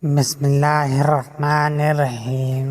بسم اللہ الرحمن الرحیم۔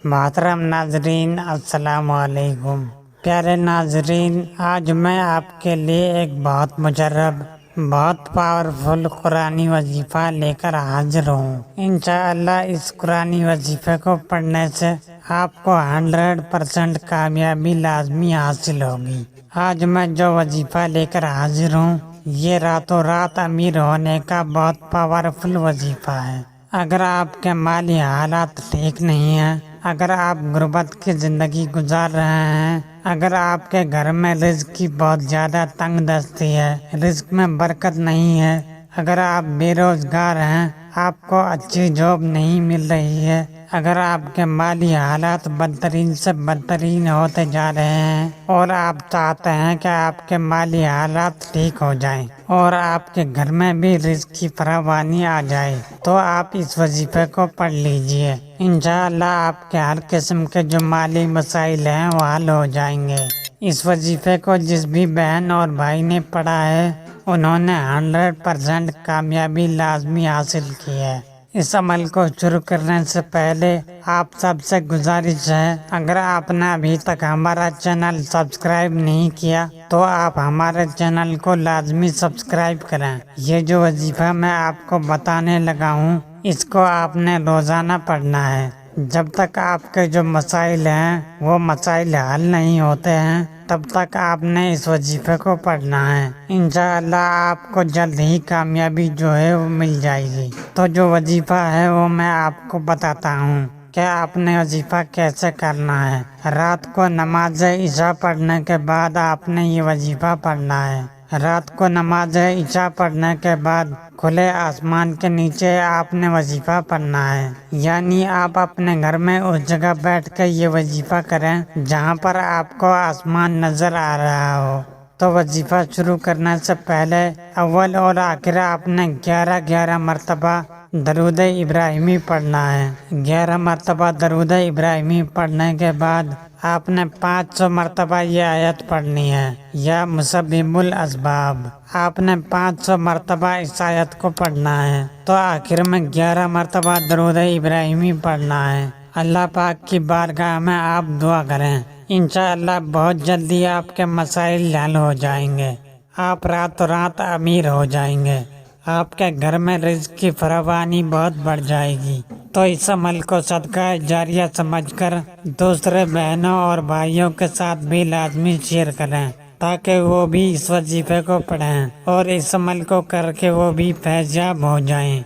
محترم ناظرین السلام علیکم۔ پیارے ناظرین، آج میں آپ کے لیے ایک بہت مجرب، بہت پاورفل قرآنی وظیفہ لے کر حاضر ہوں۔ انشاءاللہ اس قرآنی وظیفے کو پڑھنے سے آپ کو 100% کامیابی لازمی حاصل ہوگی۔ آج میں جو وظیفہ لے کر حاضر ہوں یہ راتوں رات امیر ہونے کا بہت پاورفل وظیفہ ہے۔ اگر آپ کے مالی حالات ٹھیک نہیں ہیں، اگر آپ غربت کی زندگی گزار رہے ہیں، اگر آپ کے گھر میں رزق کی بہت زیادہ تنگ دستی ہے، رزق میں برکت نہیں ہے، اگر آپ بے روزگار ہیں، آپ کو اچھی جاب نہیں مل رہی ہے، اگر آپ کے مالی حالات بدترین سے بدترین ہوتے جا رہے ہیں اور آپ چاہتے ہیں کہ آپ کے مالی حالات ٹھیک ہو جائیں اور آپ کے گھر میں بھی رزق کی فراوانی آ جائے، تو آپ اس وظیفے کو پڑھ لیجئے۔ انشاءاللہ آپ کے ہر قسم کے جو مالی مسائل ہیں وہ حل ہو جائیں گے۔ اس وظیفے کو جس بھی بہن اور بھائی نے پڑھا ہے انہوں نے 100% کامیابی لازمی حاصل کی ہے۔ اس عمل کو شروع کرنے سے پہلے آپ سب سے گزارش ہے، اگر آپ نے ابھی تک ہمارا چینل سبسکرائب نہیں کیا تو آپ ہمارے چینل کو لازمی سبسکرائب کریں۔ یہ جو وظیفہ میں آپ کو بتانے لگا ہوں اس کو آپ نے روزانہ پڑھنا ہے۔ جب تک آپ کے جو مسائل ہیں وہ مسائل حل نہیں ہوتے ہیں تب تک آپ نے اس وظیفے کو پڑھنا ہے۔ انشاءاللہ آپ کو جلد ہی کامیابی جو ہے وہ مل جائے گی۔ تو جو وظیفہ ہے وہ میں آپ کو بتاتا ہوں کہ آپ نے وظیفہ کیسے کرنا ہے۔ رات کو نماز عشاء پڑھنے کے بعد آپ نے یہ وظیفہ پڑھنا ہے۔ رات کو نماز عشاء پڑھنے کے بعد کھلے آسمان کے نیچے آپ نے وظیفہ پڑھنا ہے، یعنی آپ اپنے گھر میں اس جگہ بیٹھ کے یہ وظیفہ کریں جہاں پر آپ کو آسمان نظر آ رہا ہو۔ تو وظیفہ شروع کرنے سے پہلے اول اور آخر آپ نے 11 مرتبہ درود ابراہیمی پڑھنا ہے۔ 11 مرتبہ درود ابراہیمی پڑھنے کے بعد آپ نے 500 مرتبہ یہ آیت پڑھنی ہے، یا مسبب الاسباب۔ آپ نے 500 مرتبہ اس آیت کو پڑھنا ہے۔ تو آخر میں 11 مرتبہ درود ابراہیمی پڑھنا ہے۔ اللہ پاک کی بارگاہ میں آپ دعا کریں، انشاءاللہ بہت جلدی آپ کے مسائل حل ہو جائیں گے، آپ راتوں رات امیر ہو جائیں گے، آپ کے گھر میں رزق کی فراوانی بہت بڑھ جائے گی۔ تو اس عمل کو صدقہ جاریہ سمجھ کر دوسرے بہنوں اور بھائیوں کے ساتھ بھی لازمی شیئر کریں تاکہ وہ بھی اس وظیفے کو پڑھیں اور اس عمل کو کر کے وہ بھی فیض یاب ہو جائیں۔